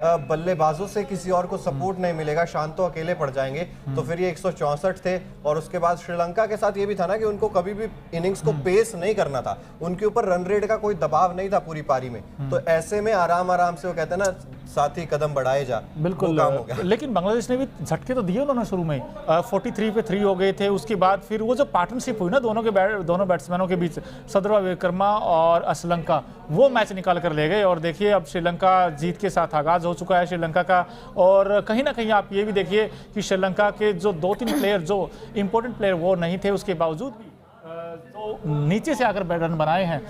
बल्लेबाजों से किसी और को सपोर्ट नहीं मिलेगा, शांतो अकेले पड़ जाएंगे, तो फिर ये 164 थे। और उसके बाद श्रीलंका के साथ ये भी था ना कि उनको कभी भी इनिंग्स को पेस नहीं करना था, उनके ऊपर रन रेट का कोई दबाव नहीं था पूरी पारी में। तो ऐसे में आराम आराम से वो कहते हैं ना, साथी कदम बढ़ाए जा, बिल्कुल काम हो गया। लेकिन बांग्लादेश ने भी झटके तो दिए उन्होंने शुरू में 43 पे 3 हो गए थे। उसके बाद फिर वो जो पार्टनरशिप हुई ना दोनों बैट्समैनों के बीच, सदरवा विक्रमा और असलंका, वो मैच निकाल कर ले गए। और देखिए अब श्रीलंका जीत के साथ आगाज हो चुका है श्रीलंका का। और कहीं ना कहीं आप ये भी देखिए कि श्रीलंका के जो 2-3 प्लेयर जो इंपॉर्टेंट प्लेयर वो नहीं थे, उसके बावजूद भी जो नीचे से आकर रन बनाए हैं,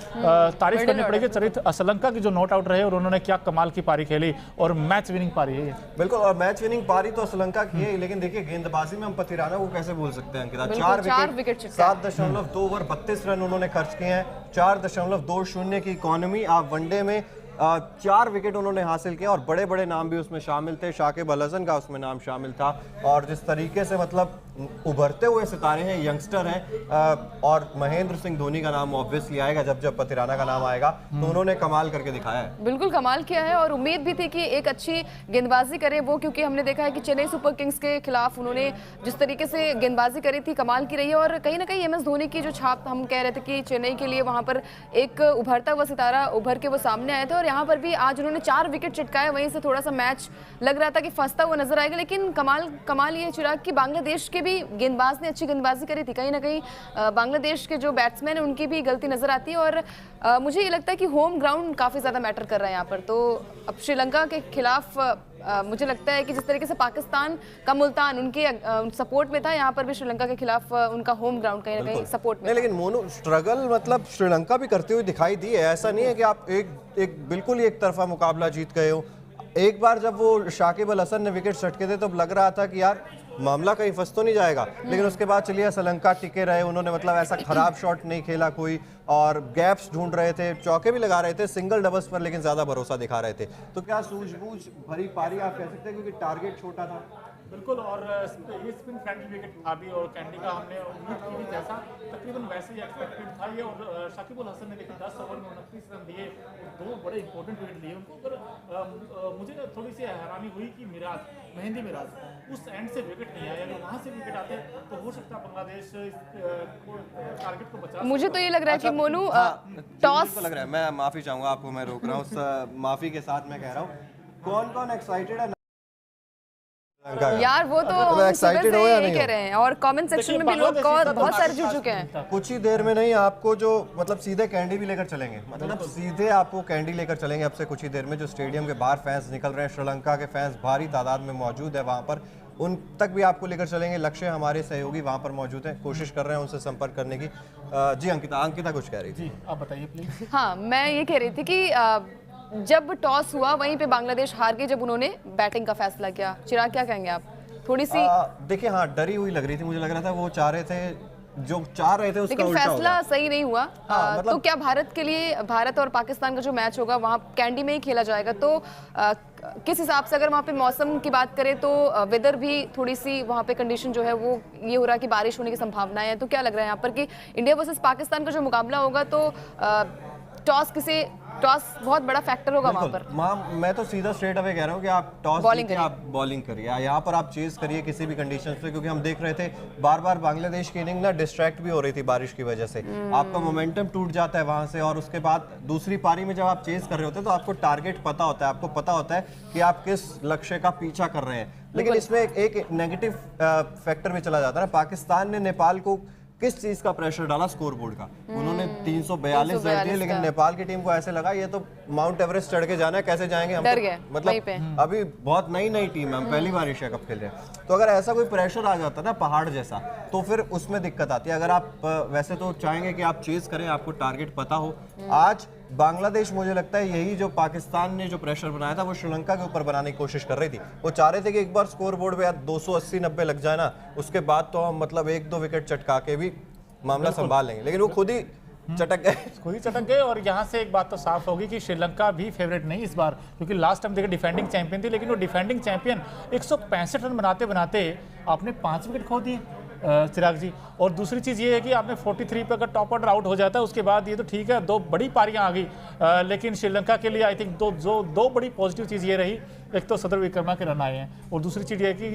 तारीफ करनी पड़ेगी चरित असलंका की जो नॉट आउट रहे और उन्होंने क्या कमाल की पारी खेली और मैच विनिंग पारी है ये। बिल्कुल, और मैच विनिंग पारी तो श्रीलंका की है, लेकिन देखिए गेंदबाजी में हम पतिराना को कैसे भूल सकते हैं अंकिता। 4 विकेट 7.2 ओवर 32 रन उन्होंने खर्च किए हैं। 4.20 की इकोनॉमी। आप वनडे में 4 विकेट उन्होंने हासिल किए और बड़े बड़े नाम भी उसमें शामिल थे। शाकिब अल हसन का उसमें नाम शामिल था। और जिस तरीके से मतलब उभरते हुए सितारे हैं, यंगस्टर हैं, और महेंद्र सिंह धोनी का नाम ऑब्वियसली आएगा जब पतिराना का नाम आएगा, तो उन्होंने कमाल करके दिखाया है। बिल्कुल कमाल किया है और उम्मीद भी थी कि एक अच्छी गेंदबाजी करे वो, क्योंकि हमने देखा है कि चेन्नई सुपर किंग्स के खिलाफ उन्होंने जिस तरीके से गेंदबाजी करी थी, कमाल की रही है। और कहीं ना कहीं एम एस धोनी की जो छाप, हम कह रहे थे कि चेन्नई के लिए वहां पर एक उभरता हुआ सितारा उभर के वो सामने आए थे। और यहाँ पर भी आज उन्होंने 4 विकेट चिटकाए, वहीं से थोड़ा सा मैच लग रहा था कि फंसता हुआ नजर आएगा। लेकिन कमाल ये चिराग कि बांग्लादेश के भी गेंदबाज ने अच्छी गेंदबाजी करी थी। कहीं ना कहीं बांग्लादेश के जो बैट्समैन है उनकी भी गलती नजर आती है। और मुझे ये लगता है कि होम ग्राउंड काफी ज्यादा मैटर कर रहा है यहाँ पर। तो अब श्रीलंका के खिलाफ मुझे लगता है कि जिस तरीके से पाकिस्तान का मुल्तान उनके सपोर्ट में था, यहाँ पर भी श्रीलंका के खिलाफ उनका होम ग्राउंड कहीं ना कहीं सपोर्ट में। लेकिन मोनू, स्ट्रगल मतलब श्रीलंका भी करते हुए दिखाई दी है। ऐसा नहीं है कि आप एक बिल्कुल ही एक तरफा मुकाबला जीत गए हो। एक बार जब वो शाकिब अल हसन ने विकेट सटके थे तो लग रहा था कि यार मामला कहीं फंस तो नहीं जाएगा, लेकिन उसके बाद चलिए श्रीलंका टिके रहे। उन्होंने मतलब ऐसा खराब शॉट नहीं खेला कोई, और गैप्स ढूंढ रहे थे, चौके भी लगा रहे थे सिंगल डबल्स पर, लेकिन ज्यादा भरोसा दिखा रहे थे। तो क्या सूझबूझ भरी पारी आप कह सकते हैं, क्योंकि टारगेट छोटा था। बिल्कुल, और ये स्पिन फ्रेंडली विकेट था भी, और कैंडी का हमने उम्मीद की थी जैसा तकरीबन वैसे ही एक्सपेक्टेड था ये। और शाकिब अल हसन ने देखिए 10 ओवर में 29 रन दिए और 2 बड़े इंपॉर्टेंट विकेट लिए उनको। पर मुझे ना थोड़ी सी हैरानी हुई कि मेहंदी मिराज उस एंड से विकेट नहीं आया। अगर वहाँ से विकेट आते तो हो सकता बांग्लादेश टारगेट को बचा। मुझे तो ये लग रहा है कि मोनू टॉस लग रहा है, मैं माफी चाहूंगा आपको, मैं रोक रहा हूँ। माफी के साथ मैं कह रहा हूँ, कौन एक्साइटेड है यार? वो तो एक्साइटेड हो या नहीं कह रहे हैं, और कमेंट सेक्शन में भी लोग बहुत सारे जुड़ चुके हैं। कुछ ही देर में नहीं, आपको जो मतलब सीधे कैंडी भी लेकर चलेंगे, मतलब सीधे आपको कैंडी लेकर चलेंगे अब से कुछ ही देर में। जो स्टेडियम के बाहर फैंस निकल रहे हैं, श्रीलंका के फैंस भारी तादाद में मौजूद है वहां पर, उन तक भी आपको लेकर चलेंगे। लक्ष्य हमारे सहयोगी वहां पर मौजूद हैं, कोशिश कर रहे हैं उनसे संपर्क करने की। जी अंकिता कुछ कह रही थी, आप बताइए प्लीज। हाँ, मैं ये कह रही थी कि जब टॉस हुआ वहीं पे बांग्लादेश हार गई, जब उन्होंने बैटिंग का फैसला किया। चिराग, क्या कहेंगे आप? थोड़ी सी देखिए, हाँ, डरी हुई लग रही थी, मुझे लग रहा था वो चाह रहे थे उसका लेकिन उल्टा फैसला सही नहीं हुआ। मतलब तो क्या भारत के लिए, भारत और पाकिस्तान का जो मैच होगा वहाँ कैंडी में ही खेला जाएगा, तो किस हिसाब से, अगर वहाँ पे मौसम की बात करें तो वेदर भी थोड़ी सी वहाँ पे कंडीशन जो है वो ये हो रहा है कि बारिश होने की संभावना है। तो क्या लग रहा है यहाँ पर कि इंडिया वर्सेस पाकिस्तान का जो मुकाबला होगा तो टॉस बहुत बड़ा फैक्टर होगा वहाँ पर? मैं तो सीधा स्ट्रेट अवे कह रहा हूँ कि आप टॉस जीतिए, आप बॉलिंग करिए, यहाँ पर आप चेज करिए किसी भी कंडीशन पे, क्योंकि हम देख रहे थे बार बार बांग्लादेश की इनिंग ना डिस्ट्रैक्ट भी हो रही थी बारिश की वजह से। आपका मोमेंटम टूट जाता है वहां से, और उसके बाद दूसरी पारी में जब आप चेज कर रहे होते हैं तो आपको टारगेट पता होता है, आपको पता होता है कि आप किस लक्ष्य का पीछा कर रहे हैं। लेकिन इसमें एक नेगेटिव फैक्टर भी चला जाता है ना। पाकिस्तान ने नेपाल को किस चीज का प्रेशर डाला? स्कोर बोर्ड का। उन्होंने 342 रन दिए, लेकिन नेपाल की टीम को ऐसे लगा ये तो माउंट एवरेस्ट चढ़ के जाना है, कैसे जाएंगे हम? डर गए मतलब अभी बहुत नई टीम है, हम पहली बार एशिया कप खेल रहे हैं। तो अगर ऐसा कोई प्रेशर आ जाता है ना पहाड़ जैसा, तो फिर उसमें दिक्कत आती है। अगर आप वैसे तो चाहेंगे कि आप चेज करें, आपको टारगेट पता हो। आज बांग्लादेश, मुझे लगता है यही जो पाकिस्तान ने जो प्रेशर बनाया था वो श्रीलंका के ऊपर बनाने की कोशिश कर रही थी। वो चाह रहे थे कि एक बार स्कोर बोर्ड पे यार 280-90 लग जाए ना, उसके बाद तो हम मतलब 1-2 विकेट चटका के भी मामला संभाल लेंगे, लेकिन वो खुद ही चटक गए। और यहाँ से एक बात तो साफ होगी कि श्रीलंका भी फेवरेट नहीं इस बार, क्योंकि लास्ट टाइम देखिए डिफेंडिंग चैंपियन थी, लेकिन वो डिफेंडिंग चैंपियन 165 रन बनाते बनाते आपने 5 विकेट खो दिए चिराग जी। और दूसरी चीज़ ये है कि आपने 43 पे अगर टॉप ऑर्डर आउट हो जाता है उसके बाद ये तो ठीक है, 2 बड़ी पारियां आ गई, लेकिन श्रीलंका के लिए आई थिंक दो बड़ी पॉजिटिव चीज़ ये रही एक तो सदर विक्रमा के रन आए हैं और दूसरी चीज़ ये कि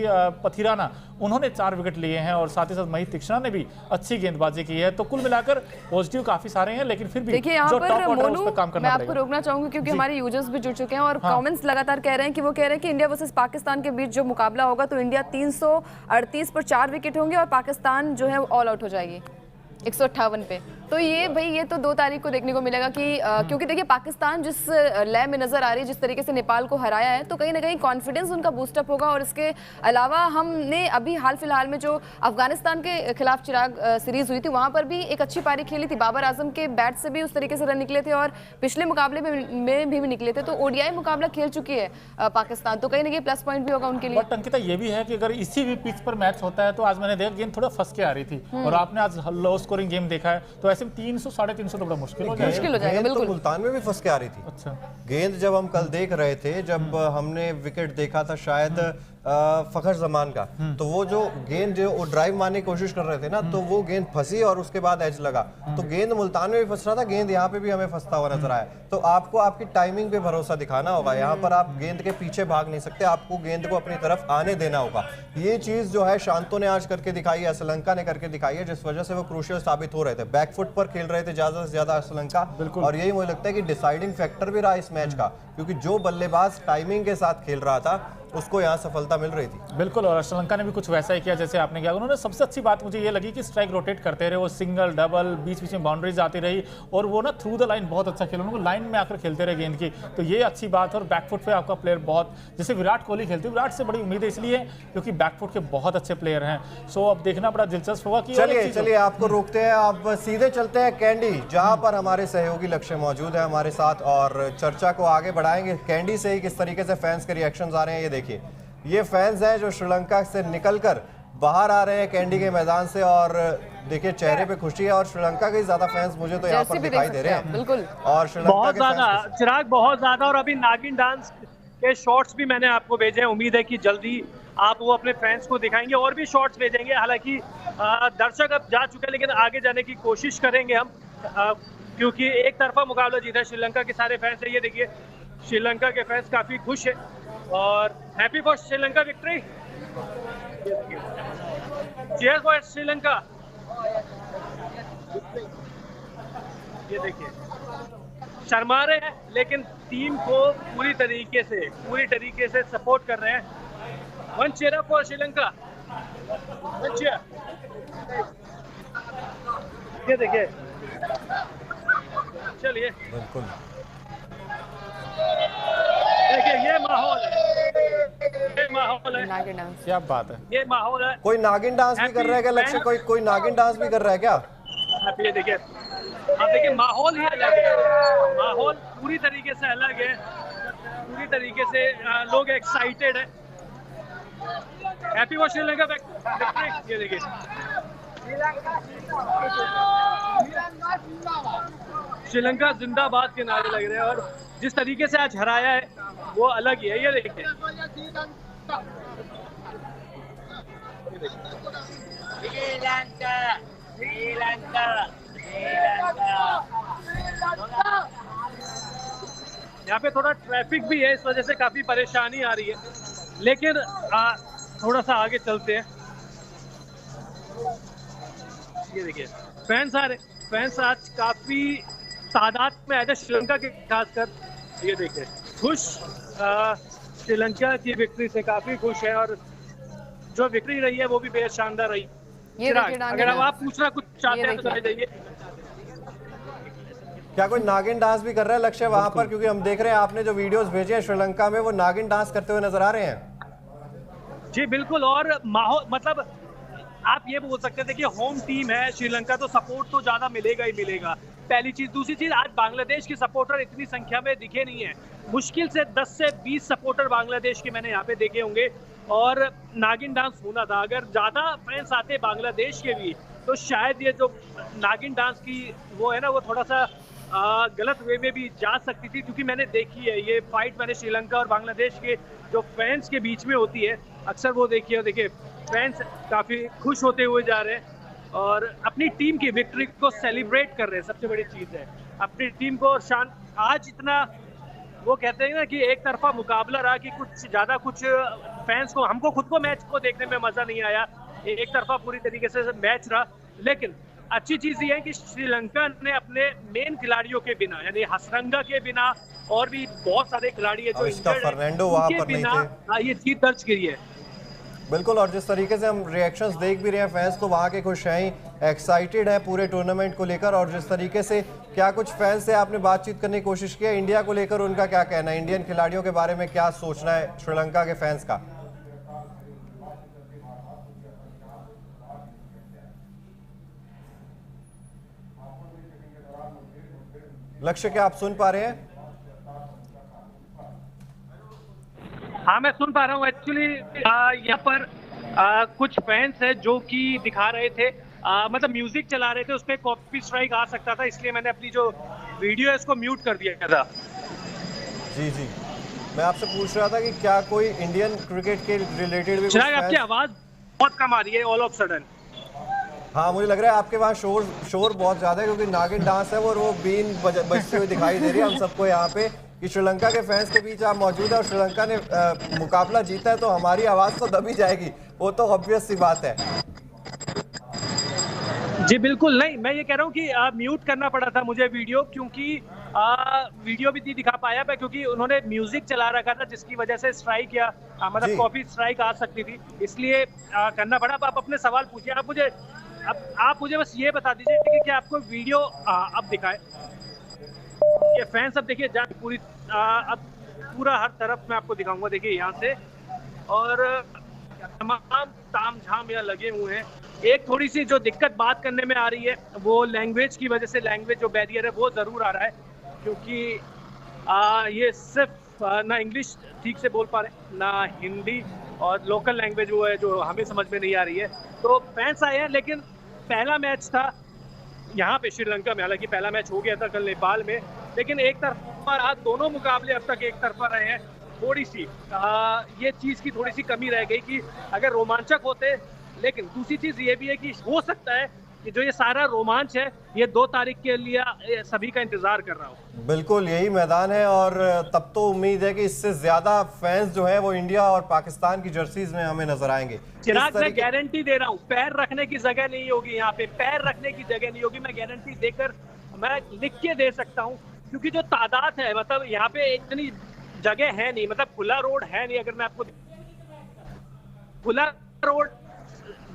पथिराना उन्होंने 4 विकेट लिए हैं और साथ ही साथ महीप तीक्ष्णा ने भी अच्छी गेंदबाजी की है। तो कुल मिलाकर पॉजिटिव काफ़ी सारे हैं, लेकिन फिर भी देखिए यहाँ जो पर टॉप ऑर्डर है उस मोनू, पर काम करना मैं आपको पड़ेगा। रोकना चाहूंगी क्योंकि हमारे यूजर्स भी जुड़ चुके हैं और कमेंट्स लगातार कह रहे हैं कि वो कह रहे हैं कि इंडिया वर्सेस पाकिस्तान के बीच जो मुकाबला होगा तो इंडिया 338 पर 4 विकेट होंगे और पाकिस्तान जो है वो ऑल आउट हो जाएगी 158 पे। तो ये भाई ये तो 2 तारीख को देखने को मिलेगा कि क्योंकि देखिए पाकिस्तान जिस लय में नजर आ रही है, जिस तरीके से नेपाल को हराया है, तो कहीं ना कहीं कॉन्फिडेंस उनका बूस्टअप होगा। और इसके अलावा हमने अभी हाल फिलहाल में जो अफगानिस्तान के खिलाफ चिराग सीरीज हुई थी वहां पर भी एक अच्छी पारी खेली थी, बाबर आजम के बैट से भी उस तरीके से रन निकले थे और पिछले मुकाबले में भी निकले थे। तो ओडीआई मुकाबला खेल चुकी है पाकिस्तान, तो कहीं ना कहीं प्लस पॉइंट भी होगा उनके लिए। बट अंकिता ये भी है कि अगर इसी भी पिच पर मैच होता है तो आज मैंने देखा गेंद थोड़ा फंस के आ रही थी और आपने आज लो स्कोरिंग गेम देखा है, तो ऐसे में 300 350 तो बड़ा मुश्किल हो जाएगा। जाएगा बिल्कुल। तो मुल्तान में भी फंस के आ रही थी। अच्छा, गेंद जब हम कल देख रहे थे, जब हमने विकेट देखा था शायद फखर जमान का, तो वो जो गेंद जो वो ड्राइव मारने की कोशिश कर रहे थे ना, तो वो गेंद फंसी और उसके बाद एज लगा। तो गेंद मुल्तान में भी फंस रहा था, गेंद यहाँ पे भी हमें फंसता हुआ नजर आया। तो आपको आपकी टाइमिंग पे भरोसा दिखाना होगा, यहाँ पर आप गेंद के पीछे भाग नहीं सकते, आपको गेंद को अपनी तरफ आने देना होगा। ये चीज जो है शांतो ने आज करके दिखाई है, श्रीलंका ने करके दिखाई है, जिस वजह से वो क्रूशियल साबित हो रहे थे। बैकफुट पर खेल रहे थे ज्यादा से ज्यादा श्रीलंका, और यही मुझे लगता है कि डिसाइडिंग फैक्टर भी रहा इस मैच का, क्योंकि जो बल्लेबाज टाइमिंग के साथ खेल रहा था उसको यहाँ सफलता मिल रही थी। बिल्कुल, और श्रीलंका ने भी कुछ वैसा ही किया जैसे आपने किया। उन्होंने सबसे अच्छी बात मुझे ये लगी कि स्ट्राइक रोटेट करते रहे, वो सिंगल डबल बीच बीच में बाउंड्रीज आती रही और वो ना थ्रू द लाइन बहुत अच्छा खेला, उनको लाइन में आकर खेलते रहे गेंद की, तो ये अच्छी बात है। और बैकफुट पे आपका प्लेयर बहुत, जैसे विराट कोहली खेलते, विराट से बड़ी उम्मीद है इसलिए क्योंकि बैकफुट के बहुत अच्छे प्लेयर हैं। सो अब देखना बड़ा दिलचस्प होगा कि चलिए आपको रोकते हैं, आप सीधे चलते हैं कैंडी, जहां पर हमारे सहयोगी लक्ष्य मौजूद है हमारे साथ और चर्चा को आगे बढ़ाएंगे। कैंडी से ही किस तरीके से फैंस के रिएक्शंस आ रहे हैं ये देखिए। ये फैंस हैं जो श्रीलंका से निकलकर बाहर आ रहे हैं कैंडी के मैदान से, और देखिए चेहरे पे खुशी है, और श्रीलंका के ज्यादा फैंस मुझे तो यहाँ पर दिखाई दे रहे हैं। बिल्कुल, और श्रीलंका बहुत ज्यादा चिराग, बहुत ज्यादा। और अभी नागिन डांस के शॉट्स भी मैंने आपको भेजे हैं, उम्मीद है कि जल्दी आप वो अपने फैंस को दिखाएंगे और भी शॉट्स भेजेंगे। हालांकि दर्शक अब जा चुके हैं, लेकिन आगे जाने की कोशिश करेंगे हम, क्योंकि एक तरफा मुकाबला जीता है। श्रीलंका के सारे फैंस है, ये देखिए श्रीलंका के फैंस काफी खुश है और happy for Sri Lanka victory, cheers for Sri Lanka. ये देखिए शर्मा रहे हैं लेकिन टीम को पूरी तरीके से सपोर्ट कर रहे हैं। One cheer up for Sri Lanka, one cheer. ये देखिए, चलिए बिल्कुल देखिए ये माहौल है, क्या बात है, ये माहौल है। कोई नागिन डांस भी कर रहा है क्या लक्ष्य? कोई नागिन डांस भी कर रहा है क्या? ये देखिए, आप देखिए माहौल ही अलग है, माहौल पूरी तरीके से अलग है, पूरी तरीके से लोग एक्साइटेड है। Happy for Sri Lanka victory. ये देखिए श्रीलंका जिंदाबाद के नारे लग रहे हैं और जिस तरीके से आज हराया है वो अलग ही है। ये देखिए यहाँ पे थोड़ा ट्रैफिक भी है, इस वजह से काफी परेशानी आ रही है, लेकिन थोड़ा सा आगे चलते हैं। ये देखिए फैंस आ रहे, फैंस आज काफी तादाद में आए थे श्रीलंका के खासकर। ये देखिए खुश, श्रीलंका की विक्ट्री से काफी खुश है और जो विक्ट्री रही है वो भी बेहद शानदार रही। अगर आप पूछना कुछ चाहते हैं तो जाइए। क्या कोई नागिन डांस भी कर रहा है लक्ष्य वहां पर? क्योंकि हम देख रहे हैं आपने जो वीडियोस भेजे हैं श्रीलंका में, वो नागिन डांस करते हुए नजर आ रहे हैं। जी बिल्कुल, और माहौल मतलब आप ये बोल सकते थे कि होम टीम है श्रीलंका, तो सपोर्ट तो ज्यादा मिलेगा ही मिलेगा, पहली चीज। दूसरी चीज, आज बांग्लादेश के सपोर्टर इतनी संख्या में दिखे नहीं है, मुश्किल से 10 से 20 सपोर्टर बांग्लादेश के मैंने यहाँ पे देखे होंगे और नागिन डांस होना था। अगर ज्यादा फैंस आते बांग्लादेश के भी तो शायद ये जो नागिन डांस की वो है ना, वो थोड़ा सा गलत वे में भी जा सकती थी, क्योंकि मैंने देखी है ये फाइट, मैंने श्रीलंका और बांग्लादेश के जो फैंस के बीच में होती है अक्सर वो देखिए। देखिए फैंस काफी खुश होते हुए जा रहे हैं और अपनी टीम की विक्ट्री को सेलिब्रेट कर रहे हैं, सबसे बड़ी चीज है अपनी टीम को। और शान आज इतना वो कहते हैं ना कि एक तरफा मुकाबला रहा कि कुछ ज्यादा कुछ फैंस को, हमको खुद को मैच को देखने में मजा नहीं आया, एक तरफा पूरी तरीके से मैच रहा। लेकिन अच्छी चीज ये है कि श्रीलंका ने अपने मेन खिलाड़ियों के बिना, यानी हसरंगा के बिना और भी बहुत सारे खिलाड़ी है जो फर्नांडो वहां पर नहीं थे, ये जीत दर्ज करी है। बिल्कुल। और जिस तरीके से हम रिएक्शंस देख भी रहे हैं, फैंस तो वहाँ के खुश हैं, एक्साइटेड है पूरे टूर्नामेंट को लेकर। और जिस तरीके से क्या कुछ फैंस से आपने बातचीत करने की कोशिश की है इंडिया को लेकर, उनका क्या कहना है, इंडियन खिलाड़ियों के बारे में क्या सोचना है श्रीलंका के फैंस का? लक्ष्य, क्या आप सुन पा रहे हैं? हाँ, मैं सुन पा रहा हूँ। एक्चुअली यहाँ पर कुछ फैंस है जो कि दिखा रहे थे, मतलब म्यूजिक चला रहे थे, उस पर कॉपी स्ट्राइक आ सकता था, इसलिए मैंने अपनी जो वीडियो है इसको म्यूट कर दिया था। जी जी, मैं आपसे पूछ रहा था कि क्या कोई इंडियन क्रिकेट के रिलेटेड भी आपकी आवाज बहुत कम आ रही है ऑल ऑफ सडन। हाँ, मुझे लग रहा है आपके वहाँ शोर बहुत ज्यादा है, क्योंकि नागिन डांस है वो बीन बजते हुए दिखाई दे रही है हम सबको यहाँ पे कि श्रीलंका के फैंस के बीच आप मौजूद है और श्रीलंका ने मुकाबला जीता है, तो हमारी आवाज तो दबी जाएगी, वो तो ऑब्वियस सी बात है। जी बिल्कुल नहीं, मैं ये कह रहा हूँ कि म्यूट करना पड़ा था मुझे वीडियो, क्योंकि वीडियो भी नहीं दिखा पाया मैं, क्योंकि उन्होंने म्यूजिक चला रखा था जिसकी वजह से स्ट्राइक या मतलब कॉपी स्ट्राइक आ सकती थी, इसलिए करना पड़ा। आप अपने सवाल पूछिए। आप मुझे बस ये बता दीजिए कि क्या आपको वीडियो अब दिखाए, ये फैंस अब देखिए पूरी अब पूरा हर तरफ मैं आपको दिखाऊंगा, देखिए यहाँ से, और तमाम तामझाम यहाँ लगे हुए हैं। एक थोड़ी सी जो दिक्कत बात करने में आ रही है वो लैंग्वेज की वजह से, लैंग्वेज जो बैरियर है वो ज़रूर आ रहा है, क्योंकि ये सिर्फ ना इंग्लिश ठीक से बोल पा रहे ना हिंदी, और लोकल लैंग्वेज वो है जो हमें समझ में नहीं आ रही है। तो फैंस आए हैं, लेकिन पहला मैच था यहाँ पे श्रीलंका में, हालांकि पहला मैच हो गया था कल नेपाल में, लेकिन एक तरफा रहा, दोनों मुकाबले अब तक एक तरफा रहे हैं। थोड़ी सी ये चीज़ की थोड़ी सी कमी रह गई कि अगर रोमांचक होते, लेकिन दूसरी चीज़ ये भी है कि हो सकता है कि जो ये सारा रोमांच है ये 2 तारीख के लिए सभी का इंतजार कर रहा हो। बिल्कुल यही मैदान है, और तब तो उम्मीद है कि इससे ज्यादा फैंस जो है वो इंडिया और पाकिस्तान की जर्सीज में हमें नजर आएंगे। चिराग, मैं गारंटी दे रहा हूँ, पैर रखने की जगह नहीं होगी यहाँ पे, पैर रखने की जगह नहीं होगी, मैं गारंटी देकर मैं लिख के दे सकता हूँ, क्योंकि जो तादाद है, मतलब यहाँ पे इतनी जगह है नहीं, मतलब खुला रोड है नहीं। अगर मैं आपको खुला रोड,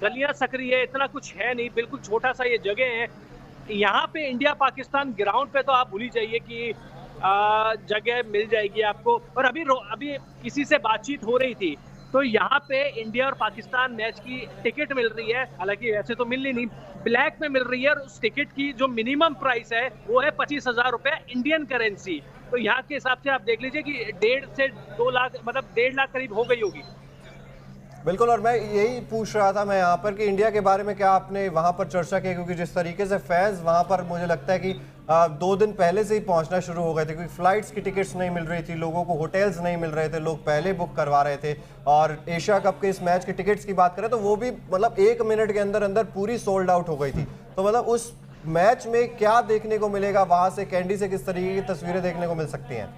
गलियां सकरी है, इतना कुछ है नहीं, बिल्कुल छोटा सा ये जगह है। यहाँ पे इंडिया पाकिस्तान ग्राउंड पे तो आप भूल ही जाइए कि जगह मिल जाएगी आपको। और अभी किसी से बातचीत हो रही थी, तो यहाँ पे इंडिया और पाकिस्तान मैच की टिकट मिल रही है, हालांकि ऐसे तो मिल नहीं, ब्लैक में मिल रही है, और उस टिकट की जो मिनिमम प्राइस है वो है 25,000 रुपए इंडियन करेंसी। तो यहाँ के हिसाब से आप देख लीजिए कि 1.5 से 2 लाख, मतलब 1.5 लाख करीब हो गई होगी। बिल्कुल, और मैं यही पूछ रहा था मैं यहाँ पर कि इंडिया के बारे में क्या आपने वहाँ पर चर्चा की, क्योंकि जिस तरीके से फैंस वहाँ पर मुझे लगता है कि 2 दिन पहले से ही पहुँचना शुरू हो गए थे, क्योंकि फ्लाइट्स की टिकट्स नहीं मिल रही थी, लोगों को होटल्स नहीं मिल रहे थे, लोग पहले बुक करवा रहे थे। और एशिया कप के इस मैच की टिकट्स की बात करें तो वो भी मतलब 1 मिनट के अंदर अंदर पूरी सोल्ड आउट हो गई थी। तो मतलब उस मैच में क्या देखने को मिलेगा, वहाँ से कैंडी से किस तरीके की तस्वीरें देखने को मिल सकती हैं?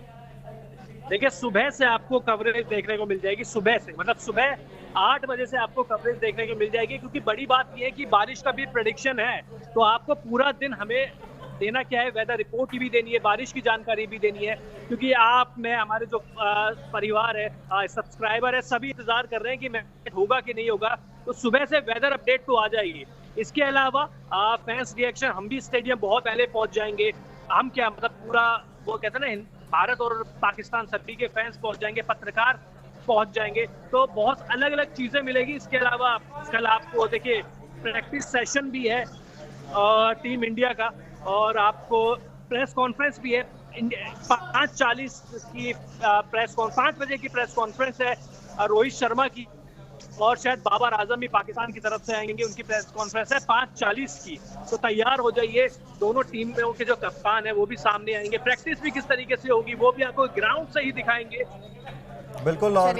देखिए, सुबह से आपको कवरेज देखने को मिल जाएगी, सुबह से, मतलब सुबह 8 बजे से आपको कवरेज देखने को मिल जाएगी, क्योंकि बड़ी बात यह है कि बारिश का भी प्रेडिक्शन है, तो आपको पूरा दिन हमें देना क्या है, वेदर रिपोर्ट की भी देनी है, बारिश की जानकारी भी देनी है, क्योंकि आप, मैं, हमारे जो परिवार है, सब्सक्राइबर है, सभी इंतजार कर रहे हैं कि मैच होगा कि नहीं होगा। तो सुबह से वेदर अपडेट तो आ जाएगी। इसके अलावा फैंस रिएक्शन, हम भी स्टेडियम बहुत पहले पहुंच जाएंगे। हम क्या, मतलब पूरा वो कहते हैं ना, भारत और पाकिस्तान सभी के फैंस पहुंच जाएंगे, पत्रकार पहुंच जाएंगे, तो बहुत अलग अलग चीजें मिलेगी। इसके अलावा कल आपको देखिए प्रैक्टिस सेशन भी है टीम इंडिया का, और आपको प्रेस कॉन्फ्रेंस भी है। 5:40 की 5 बजे की प्रेस कॉन्फ्रेंस है रोहित शर्मा की, और शायद बाबर आजम भी पाकिस्तान की तरफ से आएंगे, उनकी प्रेस कॉन्फ्रेंस है 5:40 की। तो तैयार हो जाइए, दोनों टीम में के जो कप्तान है वो भी सामने आएंगे। प्रैक्टिस भी किस तरीके से होगी वो भी आपको ग्राउंड से ही दिखाएंगे। बिल्कुल। और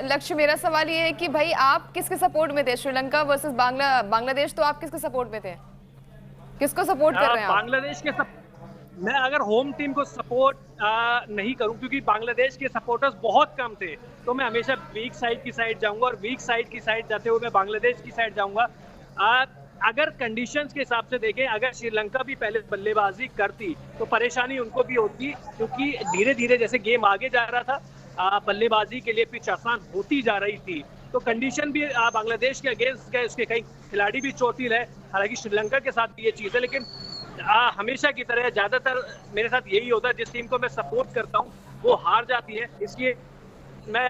लक्ष्य मेरा सवाल ये है कि भाई आप किसके सपोर्ट में थे? श्रीलंका वर्सेस बांग्लादेश, तो आप किसके सपोर्ट में थे? किसको सपोर्ट कर रहे हैं आप? मैं अगर होम टीम को सपोर्ट नहीं करूं, क्योंकि बांग्लादेश के सपोर्टर्स बहुत कम थे, तो मैं हमेशा वीक साइड की साइड जाऊंगा, और वीक साइड की साइड जाते हुए मैं बांग्लादेश की साइड जाऊंगा। अगर कंडीशंस के हिसाब से देखें, अगर श्रीलंका भी पहले बल्लेबाजी करती तो परेशानी उनको भी होती, क्योंकि धीरे धीरे जैसे गेम आगे जा रहा था बल्लेबाजी के लिए पिच आसान होती जा रही थी। तो कंडीशन भी बांग्लादेश के अगेंस्ट है, उसके कई खिलाड़ी भी चोटिल है, हालांकि श्रीलंका के साथ ये चीज़ है, लेकिन हमेशा की तरह ज्यादातर मेरे साथ यही होता है, जिस टीम को मैं सपोर्ट करता हूँ वो हार जाती है। इसलिए मैं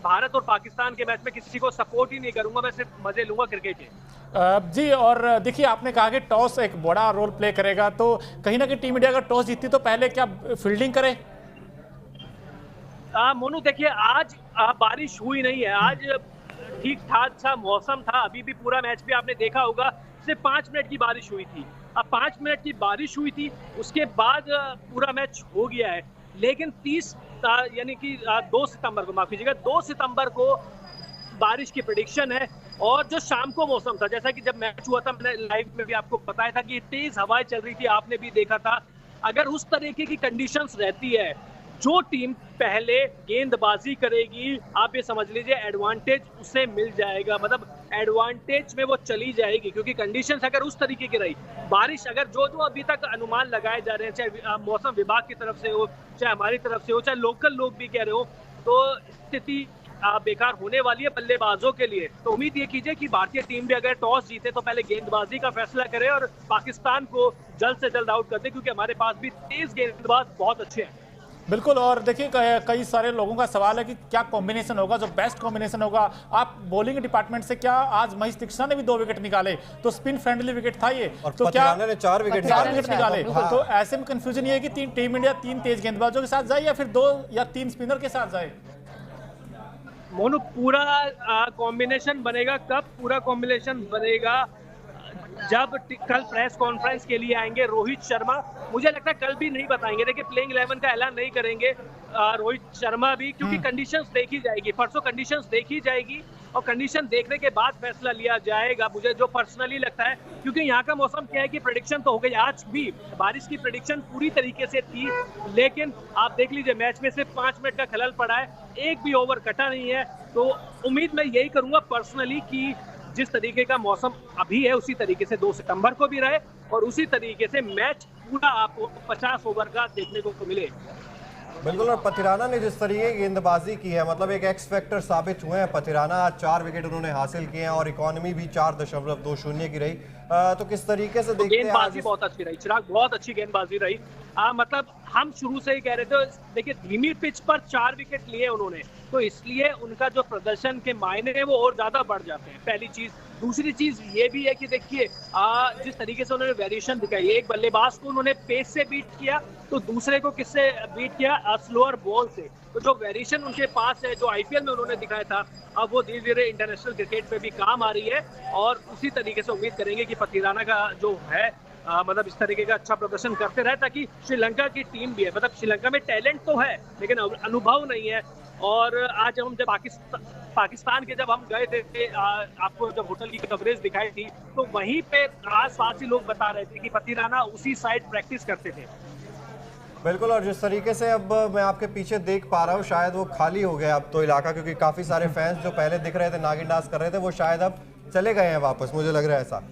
भारत और पाकिस्तान के मैच में किसी को सपोर्ट ही नहीं करूंगा, मैं सिर्फ मजे लूंगा क्रिकेट के। जी, और देखिए आपने कहा कि टॉस एक बड़ा रोल प्ले करेगा, तो कहीं ना कहीं टीम इंडिया अगर टॉस जीतती तो पहले क्या फील्डिंग करे? मोनू देखिए, आज बारिश हुई नहीं है, आज ठीक ठाक सा मौसम था, अभी भी पूरा मैच भी आपने देखा होगा, सिर्फ 5 मिनट की बारिश हुई थी। अब 5 मिनट की बारिश हुई थी, उसके बाद पूरा मैच हो गया है, लेकिन 30 यानी कि 2 सितंबर को, माफ कीजिएगा, 2 सितंबर को बारिश की प्रेडिक्शन है। और जो शाम को मौसम था, जैसा कि जब मैच हुआ था मैंने लाइव में भी आपको बताया था कि तेज हवाएं चल रही थी, आपने भी देखा था। अगर उस तरीके की कंडीशंस रहती है, जो टीम पहले गेंदबाजी करेगी, आप ये समझ लीजिए एडवांटेज उसे मिल जाएगा, मतलब एडवांटेज में वो चली जाएगी, क्योंकि कंडीशंस अगर उस तरीके की रही, बारिश अगर जो अभी तक अनुमान लगाए जा रहे हैं, चाहे मौसम विभाग की तरफ से हो, चाहे हमारी तरफ से हो, चाहे लोकल लोग भी कह रहे हो, तो स्थिति बेकार होने वाली है बल्लेबाजों के लिए। तो उम्मीद ये कीजिए कि भारतीय टीम भी अगर टॉस जीते तो पहले गेंदबाजी का फैसला करे और पाकिस्तान को जल्द से जल्द आउट कर दे, क्योंकि हमारे पास भी तेज गेंदबाज बहुत अच्छे हैं। बिल्कुल, और देखिए कई सारे लोगों का सवाल है कि क्या कॉम्बिनेशन होगा, जो बेस्ट कॉम्बिनेशन होगा। आप बॉलिंग डिपार्टमेंट से क्या, आज महेश दीक्षित ने भी 2 विकेट निकाले, तो स्पिन फ्रेंडली विकेट था ये, और तो क्या ने 4 विकेट निकाले। तो ऐसे में कंफ्यूजन ये है कि टीम इंडिया 3 तेज गेंदबाजों के साथ जाए या फिर 2 या 3 स्पिनर के साथ जाए? मोनू, पूरा कॉम्बिनेशन बनेगा कब? पूरा कॉम्बिनेशन बनेगा जब कल प्रेस कॉन्फ्रेंस के लिए आएंगे रोहित शर्मा। मुझे लगता है कल भी नहीं बताएंगे, देखिए प्लेइंग 11 का ऐलान नहीं करेंगे रोहित शर्मा भी, क्योंकि कंडीशंस देखी जाएगी, परसों कंडीशंस देखी जाएगी और कंडीशन देखने के बाद फैसला लिया जाएगा, मुझे जो पर्सनली लगता है। क्योंकि यहाँ का मौसम क्या है कि प्रेडिक्शन तो हो गई, आज भी बारिश की प्रेडिक्शन पूरी तरीके से थी, लेकिन आप देख लीजिए मैच में सिर्फ 5 मिनट का खलल पड़ा है, एक भी ओवर कटा नहीं है। तो उम्मीद मैं यही करूंगा पर्सनली कि जिस तरीके का मौसम अभी है उसी तरीके से 2 सितंबर को भी रहे और उसी तरीके से मैच पूरा आपको 50 ओवर का देखने को मिले। बिल्कुल, और पथिराना ने जिस तरीके की गेंदबाजी की है, मतलब एक एक्स फैक्टर साबित हुए हैं पथिराना। आज 4 विकेट उन्होंने हासिल किए हैं और इकोनॉमी भी 4.20 की रही। तो किस तरीके से देखते हैं? गेंदबाजी बहुत अच्छी रही चिराग, बहुत अच्छी गेंदबाजी रही। मतलब हम शुरू से ही कह रहे थे, देखिए धीमी पिच पर 4 विकेट लिए उन्होंने, तो इसलिए उनका जो प्रदर्शन के मायने है वो और ज्यादा बढ़ जाते हैं, पहली चीज। दूसरी चीज ये भी है कि देखिए जिस तरीके से उन्होंने वेरिएशन दिखाई, एक बल्लेबाज को उन्होंने पेस से बीट किया तो दूसरे को किससे बीट किया? स्लोअर बॉल से। तो जो वेरिएशन उनके पास है, जो आईपीएल में उन्होंने दिखाया था, अब वो धीरे धीरे इंटरनेशनल क्रिकेट में भी काम आ रही है। और उसी तरीके से उम्मीद करेंगे कि पथिराना का जो है मतलब इस तरीके का अच्छा प्रदर्शन करते रहे, ताकि श्रीलंका की टीम भी है, मतलब श्रीलंका में टैलेंट तो है लेकिन अनुभव नहीं है। और आज हम जब पाकिस्तान के जब हम गए थे, आपको जब होटल की कवरेज दिखाई थी, तो वहीं पे आसपासी लोग बता रहे थे कि पथिराना उसी साइड प्रैक्टिस करते थे। बिल्कुल, और जिस तरीके से अब मैं आपके पीछे देख पा रहा हूँ, शायद वो खाली हो गया अब तो इलाका, क्योंकि काफी सारे फैंस जो पहले दिख रहे थे, नागिन डांस कर रहे थे, वो शायद अब चले गए हैं वापस, मुझे लग रहा है ऐसा।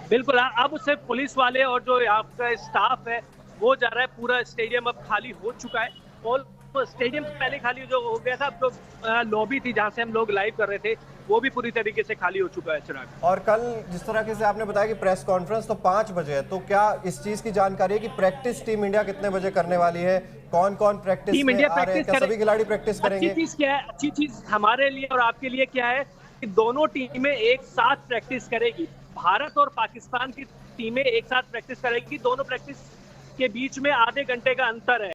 बिल्कुल, अब सिर्फ पुलिस वाले और जो आपका स्टाफ है वो जा रहा है, पूरा स्टेडियम अब खाली हो चुका है। और स्टेडियम पहले खाली जो हो गया था, अब जो लॉबी थी जहाँ से हम लोग लाइव कर रहे थे, वो भी पूरी तरीके से खाली हो चुका है चिराग। और कल जिस तरह से आपने बताया कि प्रेस कॉन्फ्रेंस तो 5 बजे है, तो क्या इस चीज की जानकारी है कि प्रैक्टिस टीम इंडिया कितने बजे करने वाली है? कौन कौन प्रैक्टिस टीम इंडिया में आ रहे हैं? क्या सभी खिलाड़ी प्रैक्टिस करेंगे? अच्छी चीज क्या है, अच्छी चीज हमारे लिए और आपके लिए क्या है कि दोनों टीमें एक साथ प्रैक्टिस करेगी। भारत और पाकिस्तान की टीमें एक साथ प्रैक्टिस करेगी, दोनों प्रैक्टिस के बीच में आधे घंटे का अंतर है।